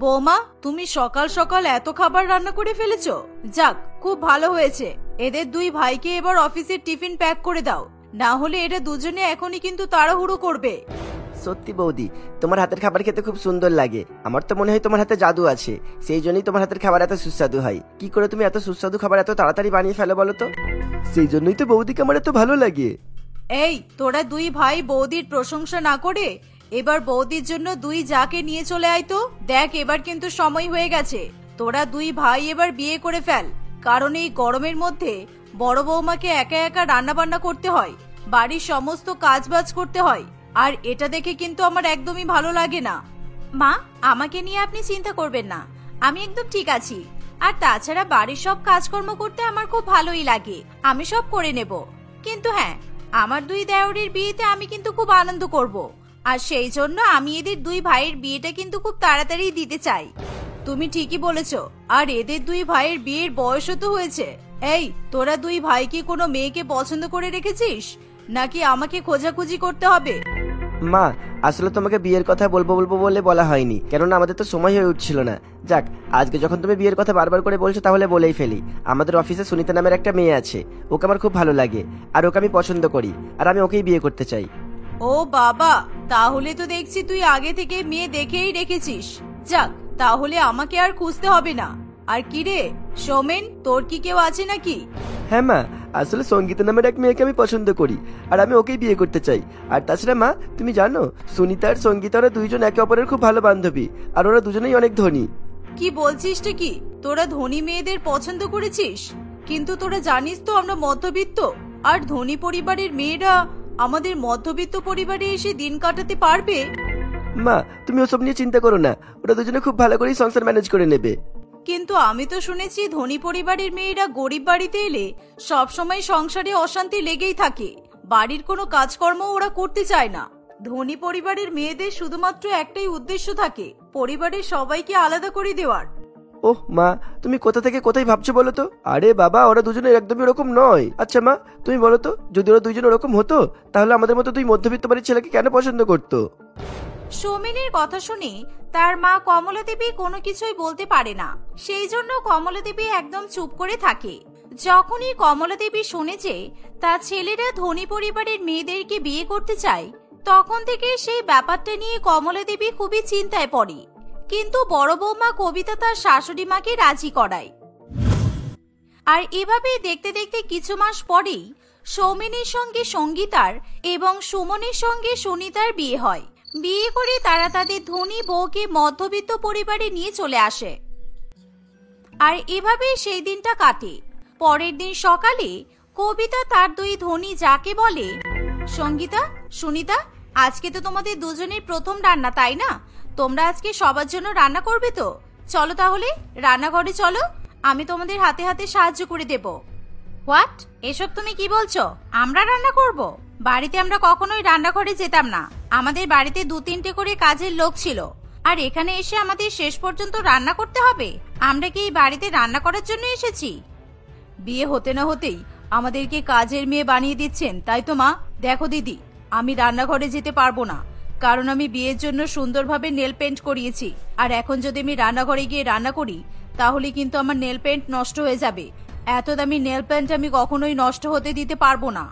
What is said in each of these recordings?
বৌমা, তুমি সকাল সকাল এত খাবার রান্না করে ফেলেছো। যাক, খুব ভালো হয়েছে। এদের দুই ভাইকে এবার অফিসের টিফিন প্যাক করে দাও, না হলে এরা দুজনে এখনই কিন্তু তাড়াহুড়ো করবে। সত্যি বৌদি, তোমার হাতের খাবার খেতে খুব সুন্দর লাগে। আমার তো মনে হয় তোমার হাতে জাদু আছে, সেই জন্যই তোমার হাতের খাবার এত সুস্বাদু হয়। কি করে তুমি এত সুস্বাদু খাবার এত তাড়াতাড়ি বানিয়ে ফেলো বলো তো? সেই জন্যই তো বৌদিকে আমার এত ভালো লাগে। এই, তোরা দুই ভাই বৌদির প্রশংসা না করে এবার বৌদির জন্য দুই যাকে নিয়ে চলে আয় তো। দেখ, এবার কিন্তু সময় হয়ে গেছে। তোরা দুই ভাই এবার বিয়ে করে ফেল, কারণ এই গরমের মধ্যে বড় বৌমাকে একা একা রান্না বান্না করতে হয়, বাড়ির সমস্ত কাজবাজ করতে হয়, আর এটা দেখে কিন্তু আমার একদমই ভালো লাগে না। মা, আমাকে নিয়ে আপনি চিন্তা করবেন না, আমি একদম ঠিক আছি। আর তাছাড়া বাড়ির সব কাজকর্ম করতে আমার খুব ভালোই লাগে, আমি সব করে নেব। কিন্তু হ্যাঁ, আমার দুই দেওরের বিয়েতে আমি কিন্তু খুব আনন্দ করব, আর সেই জন্য আমি এদের দুই ভাইয়ের বিয়েটা কিন্তু খুব তাড়াতাড়ি দিতে চাই। তুমি ঠিকই বলেছ, আর এদের দুই ভাইয়ের বিয়ের বয়সও তো হয়েছে। এই, তোরা দুই ভাই কি কোনো মেয়েকে পছন্দ করে রেখেছিস, নাকি আমাকে খোঁজাখুঁজি করতে হবে? মা, আসলে তোমাকে বিয়ের কথা বলবো বলবো বলে বলা হয়নি, কেননা আমাদের তো সময় হয়ে উঠছিল না। যাক, আজকে যখন তুমি বিয়ের কথা বারবার করে বলছো তাহলে বলেই ফেলি। আমাদের অফিসে সুনিতা নামের একটা মেয়ে আছে, ওকে আমার খুব ভালো লাগে, আর ওকে আমি পছন্দ করি, আর আমি ওকেই বিয়ে করতে চাই। ও বাবা, তাহলে তো দেখছি তুই আগে থেকে মেয়ে দেখেই রেখেছিস। যাক, তাহলে আমাকে আর খুঁজতে হবে না। আর কি রে সৌমেন, তোর কি কেউ আছে নাকি? হ্যাঁ মা, আসলে সঙ্গীতা নামের এক মেয়েকে আমি পছন্দ করি, আর আমি ওকেই বিয়ে করতে চাই। আর তাছাড়া মা, তুমি জানো সুনিতা আর সঙ্গীতা ওরা দুইজন একে অপরের খুব ভালো বান্ধবী, আর ওরা দুজনেই অনেক ধনী। কি বলছিস কি? তোরা ধনী মেয়েদের পছন্দ করেছিস? কিন্তু তোরা জানিস তো আমরা মধ্যবিত্ত, আর ধনী পরিবারের মেয়েরা আমাদের মধ্যবিত্ত পরিবারে এসে দিন কাটাতে পারবে? মা, তুমি ওসব নিয়ে চিন্তা করো না, ওরা দুজনে খুব ভালো করেই সংসার ম্যানেজ করে নেবে। কিন্তু আমি তো শুনেছি ধনী পরিবারের মেয়েরা গরিব বাড়িতে এলে সব সময় সংসারে অশান্তি লেগেই থাকে, বাড়ির কোনো কাজকর্ম ওরা করতে চায় না। ধনী পরিবারের মেয়েদের শুধুমাত্র একটাই উদ্দেশ্য থাকে, পরিবারের সবাইকে আলাদা করে দেওয়ার। ওহ মা, তুমি কোথা থেকে কোথায় ভাবছো বলো তো? আরে বাবা, ওরা দুজনে একদমই ওরকম নয়। আচ্ছা মা, তুমি বলো তো, যদি ওরা দুইজন ওরকম হতো তাহলে আমাদের মতো দুই মধ্যবিত্ত বাড়ির ছেলেকে কেন পছন্দ করতো? সৌমেনের কথা শুনে তার মা কমলা দেবী কোনো কিছুই বলতে পারে না, সেই জন্য কমলা দেবী একদম চুপ করে থাকে। যখনই কমলা দেবী শুনে যে তার ছেলেরা ধনী পরিবারের মেয়েদেরকে বিয়ে করতে চায়, তখন থেকে সেই ব্যাপারটা নিয়ে কমলা দেবী খুবই চিন্তায় পড়ে। কিন্তু বড় বৌমা কবিতা তার শাশুড়ি মাকে রাজি করায়। আর এভাবেই দেখতে দেখতে কিছু মাস পরেই সৌমেনের সঙ্গে সঙ্গীতার এবং সুমনের সঙ্গে সুনিতার বিয়ে হয়। বিয়ে করে তারা তাদের ধনী বউকে মধ্যবিত্ত পরিবারে নিয়ে চলে আসে। আর এভাবেই সেই দিনটা কাটে। পরের দিন সকালে কবিতা তার দুই ধনী যাকে বলে, সঙ্গীতা, সুনিতা, আজকে তো তোমাদের দুজনের প্রথম রান্না, তাই না? তোমরা আজকে সবার জন্য রান্না করবে তো? চলো তাহলে রান্নাঘরে চলো, আমি তোমাদের হাতে হাতে সাহায্য করে দেব। হোয়াট? এসব তুমি কি বলছো? আমরা রান্না করব? বাড়িতে আমরা কখনোই রান্নাঘরে যেতাম না। আমাদের বাড়িতে 2-3টে করে কাজের লোক ছিল, আর এখানে এসে আমাদের শেষ পর্যন্ত রান্না করতে হবে? আমরা কি এই বাড়িতে রান্না করার জন্য এসেছি? বিয়ে হতে না হতেই আমাদেরকে কাজের মেয়ে বানিয়ে দিচ্ছেন, তাই তো মা? দেখো দিদি, আমি রান্নাঘরে যেতে পারবো না, কারণ আমি বিয়ের জন্য সুন্দরভাবে নেল পেন্ট করিয়েছি, আর এখন যদি আমি রান্নাঘরে গিয়ে রান্না করি তাহলে কিন্তু আমার নেল পেন্ট নষ্ট হয়ে যাবে। এত দামি নেল পেন্ট আমি কখনোই নষ্ট হতে দিতে পারবো না।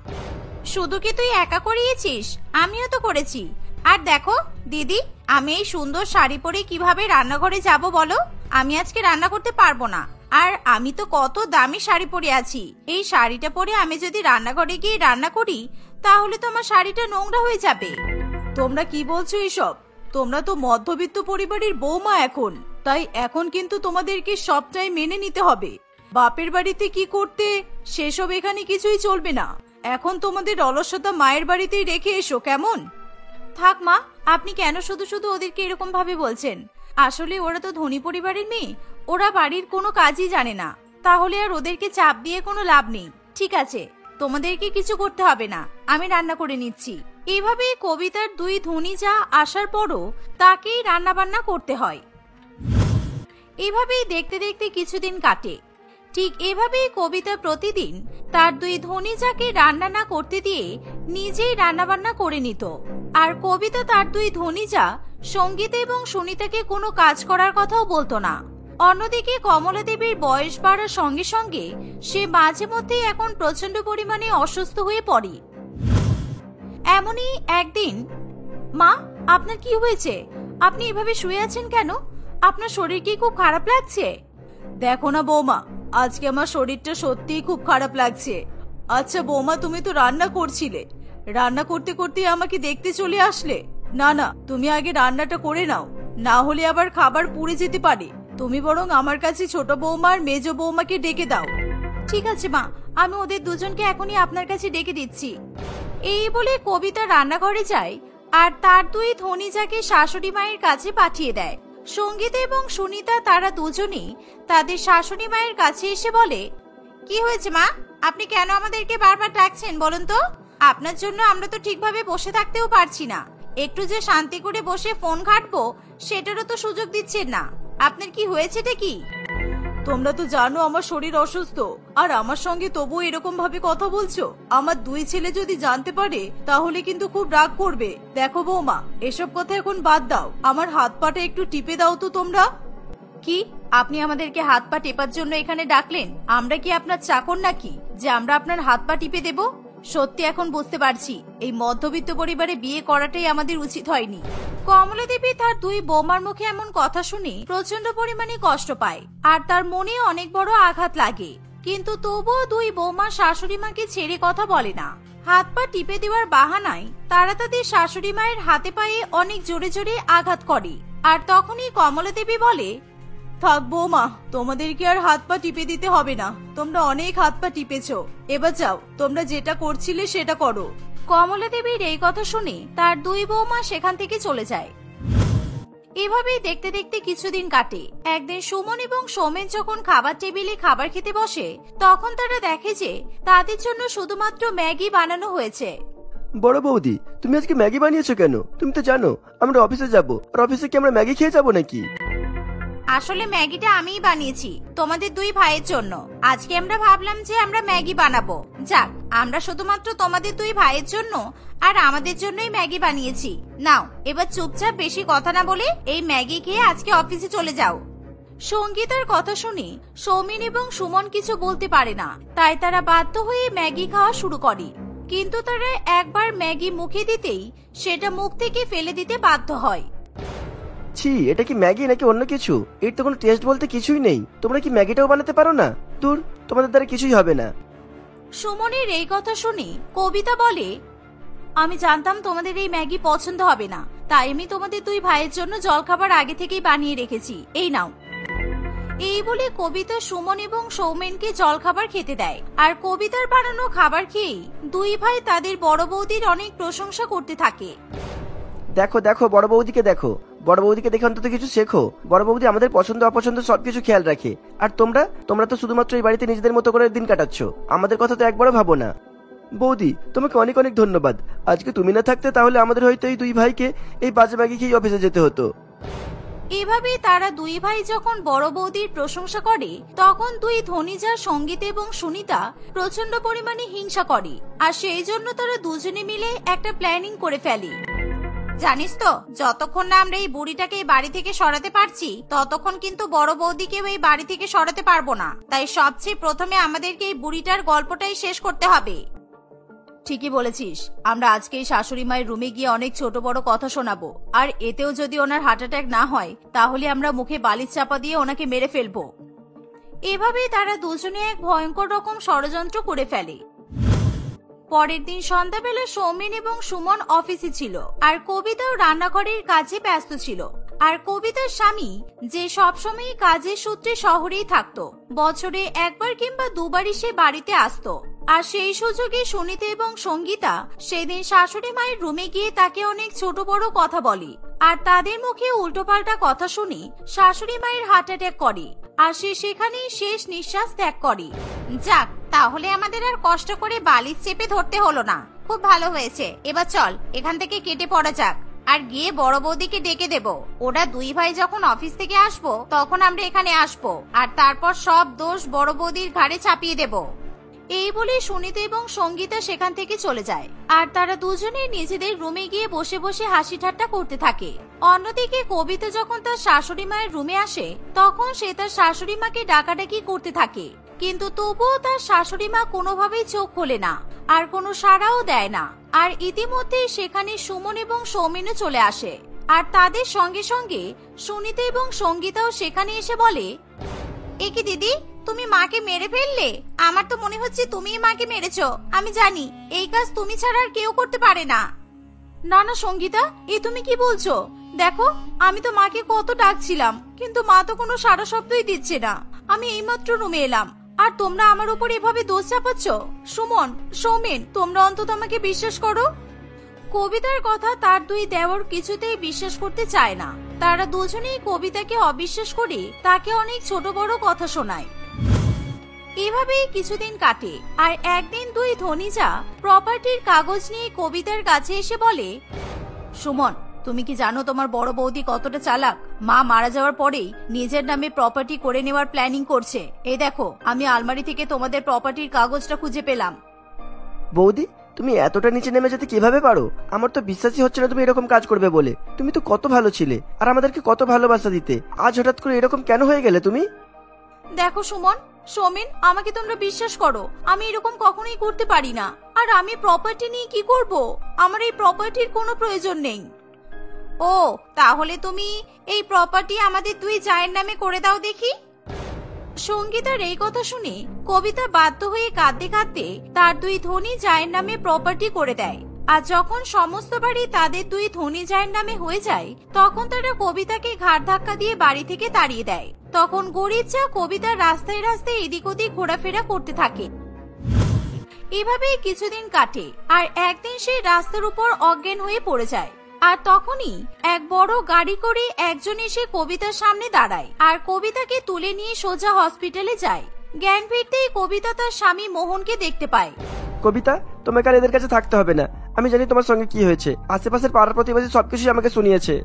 শুধু কি তুই একা করিয়েছিস? আমিও তো করেছি। আর দেখো দিদি, আমি এই সুন্দর শাড়ি পরে কিভাবে রান্নাঘরে যাব বলো? আমি আজকে রান্না করতে পারবো না। আর আমি তো কত দামি শাড়ি পরে আছি, এই শাড়িটা পরে আমি যদি রান্নাঘরে গিয়ে রান্না করি তাহলে তো আমার শাড়িটা নোংরা হয়ে যাবে। তোমরা কি বলছো এসব? তোমরা তো মধ্যবিত্ত পরিবারের বৌমা এখন, তাই এখন কিন্তু তোমাদেরকে সবটাই মেনে নিতে হবে। বাপের বাড়িতে কি করতে সেসব এখানে কিছুই চলবে না। এখন তোমাদের অলসতা মায়ের বাড়িতেই রেখে এসো, কেমন? থাক মা, আপনি কেন শুধু শুধু ওদেরকে এরকম ভাবে বলছেন? আসলে ওরা তো ধনী পরিবারের মেয়ে, ওরা বাড়ির কোনো কাজই জানে না, তাহলে আর ওদেরকে চাপ দিয়ে কোনো লাভ নেই। ঠিক আছে, তোমাদেরকে কিছু করতে হবে না, আমি রান্না করে নিচ্ছি। এভাবেই কবিতার দুই ধনী যা আসার পরও তাকেই রান্না বান্না করতে হয়। এভাবেই দেখতে দেখতে কিছুদিন কাটে। ঠিক এভাবেই কবিতা প্রতিদিন তার দুই ধনীজাকে রান্না না করতে দিয়ে নিজেই রান্নাবান্না করে নিত। আর কবিতা তার দুই ধনীজা সঙ্গীতা এবং সুনিতাকে কোনো কাজ করার কথাও বলতো না। অন্যদিকে কমলা দেবীর বয়স বাড়ার সঙ্গে সঙ্গে সে মাঝে মধ্যেই এখন প্রচন্ড পরিমাণে অসুস্থ হয়ে পড়ে। এমনই একদিন, মা, আপনার কি হয়েছে? আপনি এভাবে শুয়ে আছেন কেন? আপনার শরীর কি খুব খারাপ লাগছে? দেখো না বৌমা, আজকে আমার শরীরটা সত্যিই খুব খারাপ লাগছে। আচ্ছা বৌমা, তুমি তো রান্না করছিলে, রান্না করতে করতে আমাকে দেখতে চলে আসলে। না না, তুমি আগে রান্নাটা করে নাও, না হলে আবার খাবার পুড়ে যেতে পারে। তুমি বরং আমার কাছে ছোট বৌমা আর মেজ বৌমাকে ডেকে দাও। ঠিক আছে মা, আমি ওদের দুজনকে এখনই আপনার কাছে ডেকে দিচ্ছি। এই বলে কবিতা রান্নাঘরে যায় আর তার দুই ধনীজাকে শাশুড়ি মায়ের কাছে পাঠিয়ে দেয়। সঙ্গীতা এবং সুনিতা তারা দুজনেই তাদের শাশুড়ি মায়ের কাছে এসে বলে, কি হয়েছে মা? আপনি কেন আমাদেরকে বারবার ডাকছেন বলুন তো? আপনার জন্য আমরা তো ঠিকভাবে বসে থাকতেও পারছি না। একটু যে শান্তি করে বসে ফোন ঘাঁটবো সেটারও তো সুযোগ দিচ্ছেন না। আপনার কি হয়েছেটা কি? তোমরা তো জানো আমার শরীর অসুস্থ, আর আমার সঙ্গে তবুও এরকম ভাবে কথা বলছো। আমার দুই ছেলে যদি জানতে পারে তাহলে কিন্তু খুব রাগ করবে। দেখো বৌমা, এসব কথা এখন বাদ দাও, আমার হাত পাটা একটু টিপে দাও তো তোমরা। কি, আপনি আমাদেরকে হাত পা টেপার জন্য এখানে ডাকলেন? আমরা কি আপনার চাকর নাকি যে আমরা আপনার হাত পা টিপে দেব? সত্যি এখন বুঝতে পারছি এই মধ্যবিত্ত পরিবারে বিয়ে করাটাই আমাদের উচিত হয়নি। কমলা দেবী তার দুই বৌমার মুখে এমন কথা শুনে প্রচন্ড পরিমাণে কষ্ট পায় আর তার মনে অনেক বড় আঘাত লাগে। কিন্তু তবুও দুই বৌমা শাশুড়ি মাকে ছেড়ে কথা বলে না। হাত পা টিপে দেওয়ার বাহানায় তারা তাদের শাশুড়ি মায়ের হাতে পায়ে অনেক জোরে জোরে আঘাত করে। আর তখনই কমলা দেবী বলে, থাক বৌমা, তোমাদেরকে আর হাত পা টিপে দিতে হবে না। তোমরা অনেক হাত পা টিপেছো, এবার যাও, তোমরা যেটা করছিলে সেটা করো। কমলা দেবীর এই কথা শুনে তার দুই বৌমা সেখান থেকে চলে যায়। এভাবেই দেখতে দেখতে কিছুদিন কাটে। একদিন সুমন এবং সৌমেন যখন খাবার টেবিলে খাবার খেতে বসে তখন তারা দেখে যে তাদের জন্য শুধুমাত্র ম্যাগি বানানো হয়েছে। বড় বৌদি, তুমি আজকে ম্যাগি বানিয়েছো কেন? তুমি তো জানো আমরা অফিসে যাব, আর অফিসে কি আমরা ম্যাগি খেয়ে যাবো নাকি? আসলে ম্যাগিটা আমিই বানিয়েছি তোমাদের দুই ভাইয়ের জন্য। আজকে আমরা ভাবলাম যে আমরা ম্যাগি বানাবো। যাক, আমরা শুধুমাত্র তোমাদের দুই ভাইয়ের জন্য আর আমাদের জন্যই ম্যাগি বানিয়েছি। নাও, এবার চুপচাপ বেশি কথা না বলে এই ম্যাগি খেয়ে আজকে অফিসে চলে যাও। সঙ্গীতার কথা শুনে সৌমিন এবং সুমন কিছু বলতে পারে না, তাই তারা বাধ্য হয়ে ম্যাগি খাওয়া শুরু করে। কিন্তু তারা একবার ম্যাগি মুখে দিতেই সেটা মুখ থেকে ফেলে দিতে বাধ্য হয়। ছি, এটা কি ম্যাগি নাকি অন্য কিছু? এর তো কোনো টেস্ট বলতে কিছুই নেই। তোমরা কি ম্যাগিটাও বানাতে পারো না? দূর, তোমাদের দ্বারা কিছুই হবে না। সুমনের এই কথা শুনে কবিতা বলে, আমি জানতাম তোমাদের এই ম্যাগি পছন্দ হবে না, তাই আমি তোমাদের দুই ভাইয়ের জন্য জলখাবার আগে থেকেই বানিয়ে রেখেছি, এই নাও। এই বলে কবিতা সুমন এবং সৌমেনকে জলখাবার খেতে দেয়। আর কবিতার বানানো খাবার খেয়েই দুই ভাই তাদের বড় বৌদির অনেক প্রশংসা করতে থাকে। দেখো দেখো, বড় বৌদিকে দেখো, বড় বৌদিকে দেখে অন্তত কিছু শেখো। বড় বৌদি আমাদের পছন্দ অপছন্দ সবকিছু খেয়াল রাখে। আর তোমরা তো শুধুমাত্র এই বাড়িতে নিজেদের মতো করে দিন কাটাচ্ছ, আমাদের কথা তো একবারও ভাবো না। বৌদি, তোমাকে অনেক অনেক ধন্যবাদ। আজকে তুমি না থাকতে তাহলে আমাদের হয়তো এই দুই ভাইকে এই বাজে ম্যাগি খেয়ে অফিসে যেতে হতো। এভাবে তারা দুই ভাই যখন বড় বৌদির প্রশংসা করে তখন দুই ধনীজা সঙ্গীতা এবং সুনিতা প্রচন্ড পরিমাণে হিংসা করে। আর সেই জন্য তারা দুজনে মিলে একটা প্ল্যানিং করে ফেলে। জানিস তো, যতক্ষণ না আমরা এই বুড়িটাকে এই বাড়ি থেকে সরাতে পারছি ততক্ষণ কিন্তু বড় বৌদিকেও এই বাড়ি থেকে সরাতে পারবো না। তাই সবচেয়ে প্রথমে আমাদেরকে এই বুড়িটার গল্পটাই শেষ করতে হবে। ঠিকই বলেছিস, আমরা আজকে এই শাশুড়ি মায়ের রুমে গিয়ে অনেক ছোট বড় কথা শোনাবো। আর এতেও যদি ওনার হার্ট অ্যাটাক না হয় তাহলে আমরা মুখে বালিশ চাপা দিয়ে ওনাকে মেরে ফেলবো। এভাবেই তারা দুজনে এক ভয়ঙ্কর রকম ষড়যন্ত্র করে ফেলে। পরের দিন সন্ধ্যাবেলা সৌমেন এবং সুমন অফিসে ছিল আর কবিতাও রান্নাঘরের কাজে ব্যস্ত ছিল। আর কবিতার স্বামী যে সবসময় কাজের সূত্রে শহরেই থাকতো, বছরে একবার কিংবা দুবারই সে বাড়িতে আসতো। আর সেই সুযোগে সুনিতা এবং সঙ্গীতা সেদিন শাশুড়ি মায়ের রুমে গিয়ে তাকে অনেক ছোট বড় কথা বলে। আর তাদের মুখে উল্টোপাল্টা কথা শুনে শাশুড়ি মায়ের হার্ট অ্যাটাক করে আর সে সেখানেই শেষ নিঃশ্বাস ত্যাগ করে। যাক, তাহলে আমাদের আর কষ্ট করে বালিশ চেপে ধরতে হলো না। খুব ভালো হয়েছে, এবার চল এখান থেকে কেটে পড়া যাক। আর গিয়ে বড় বৌদিকে ডেকে দেব। ওরা দুই ভাই যখন অফিস থেকে আসবো তখন আমরা এখানে আসবো, আর তারপর সব দোষ বড় বৌদির ঘাড়ে চাপিয়ে দেব। এই বলে সুনিতা এবং সঙ্গীতা সেখান থেকে চলে যায়, আর তারা দুজনে নিজেদের রুমে গিয়ে বসে বসে হাসি ঠাট্টা করতে থাকে। অন্যদিকে কবিতা যখন তার শাশুড়ি মায়ের রুমে আসে তখন সে তার শাশুড়ি মাকে ডাকাডাকি করতে থাকে, কিন্তু তবুও তার শাশুড়ি মা কোনোভাবেই চোখ খোলে না আর কোনো সাড়াও দেয় না। আর ইতিমধ্যেই সেখানে সুমন এবং সৌমেনও চলে আসে, আর তাদের সঙ্গে সঙ্গে সুনিতা এবং সঙ্গীতাও সেখানে এসে বলে, একি দিদি, তুমি মাকে মেরে ফেললে? আমার তো মনে হচ্ছে তুমিই মাকে মেরেছো। আমি জানি এই কাজ তুমি ছাড়া আর কেউ করতে পারে না। না না সঙ্গীতা, এ তুমি কি বলছো? দেখো, আমি তো মাকে কত ডাকছিলাম, কিন্তু মা তো কোনো সাড়া শব্দই দিচ্ছে না। আমি এইমাত্র রুমে এলাম, আর তোমরা আমার উপর এভাবে দোষ চাপাচ্ছ। সুমন, সৌমেন, তোমরা অন্তত আমাকে বিশ্বাস করো। কবিতার কথা তার দুই দেওর কিছুতেই বিশ্বাস করতে চায় না। তারা দুজনেই কবিতাকে অবিশ্বাস করে তাকে অনেক ছোট বড় কথা শোনায়। এভাবেই কিছুদিন কাটে, আর একদিন দুই ধনীজা প্রপার্টির কাগজ নিয়ে কবিতার কাছে এসে বলে, সুমন, তুমি কি জানো তোমার বড় বৌদি কতটা চালাক? মা মারা যাওয়ার পরেই নিজের নামে প্রপার্টি করে নেওয়ার প্ল্যানিং করছে। এই দেখো, আমি আলমারি থেকে তোমাদের প্রপার্টির কাগজটা খুঁজে পেলাম। বৌদি, তুমি এতটা নিচে নেমে যেতে কিভাবে পারো? আমার তো বিশ্বাসই হচ্ছে না তুমি এরকম কাজ করবে বলে। তুমি তো কত ভালো ছিলে, আর আমাদেরকে কত ভালোবাসা দিতে। আজ হঠাৎ করে এরকম কেন হয়ে গেলে তুমি? দেখো সুমন, সৌমেন, আমাকে তোমরা বিশ্বাস করো, আমি এরকম কখনোই করতে পারি না। আর আমি প্রপার্টি নিয়ে কি করব? আমার এই প্রপার্টির কোনো প্রয়োজন নেই। ও, তাহলে তুমি এই প্রপার্টি আমাদের দুই জায়ের নামে করে দাও দেখি। সঙ্গীতার এই কথা শুনে কবিতা বাধ্য হয়ে কাঁদতে কাঁদতে তার দুই ধনী জায়ের নামে প্রপার্টি করে দেয়। আর যখন সমস্ত বাড়ি তাদের দুই ধনী জায়ের নামে হয়ে যায় তখন তারা কবিতাকে ঘাড় ধাক্কা দিয়ে বাড়ি থেকে তাড়িয়ে দেয়। তখন গরিব যা কবিতা রাস্তায় রাস্তায় এদিক ওদিক ঘোরাফেরা করতে থাকে। এভাবেই কিছুদিন কাটে, আর একদিন সে রাস্তার উপর অজ্ঞান হয়ে পড়ে যায়। আর তখনই এক বড় গাড়ি করে একজন এসে কবিতার সামনে দাঁড়ায়, আর কবিতাকে তুলে নিয়ে সোজা হসপিটালে যায়। জ্ঞান ফিরতেই কবিতা তার স্বামী মোহনকে দেখতে পায়। কবিতা, তোমাকে আর এদের কাছে থাকতে হবে না। আমি জানি তোমার সঙ্গে কি হয়েছে। আশেপাশের পাড়ার প্রতিবেশী সবকিছু আমাকে শুনিয়েছে।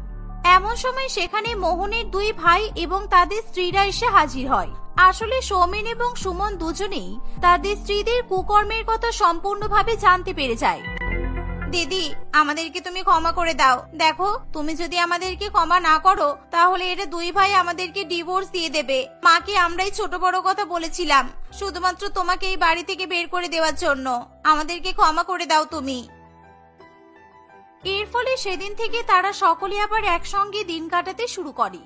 এমন সময় সেখানে মোহনের দুই ভাই এবং তাদের স্ত্রীরা এসে হাজির হয়। আসলে সৌমেন এবং সুমন দুজনেই তাদের স্ত্রীদের কুকর্মের কথা সম্পূর্ণভাবে জানতে পেরে যায়। দিদি, আমাদেরকে তুমি ক্ষমা করে দাও। দেখো, তুমি যদি আমাদেরকে ক্ষমা না করো তাহলে এরা দুই ভাই আমাদেরকে ডিভোর্স দিয়ে দেবে। মাকে আমরাই ছোট বড় কথা বলেছিলাম শুধুমাত্র তোমাকে এই বাড়ি থেকে বের করে দেওয়ার জন্য। আমাদেরকে ক্ষমা করে দাও তুমি। এর ফলে সেদিন থেকে তারা সকলে আবার একসঙ্গে দিন কাটাতে শুরু করে।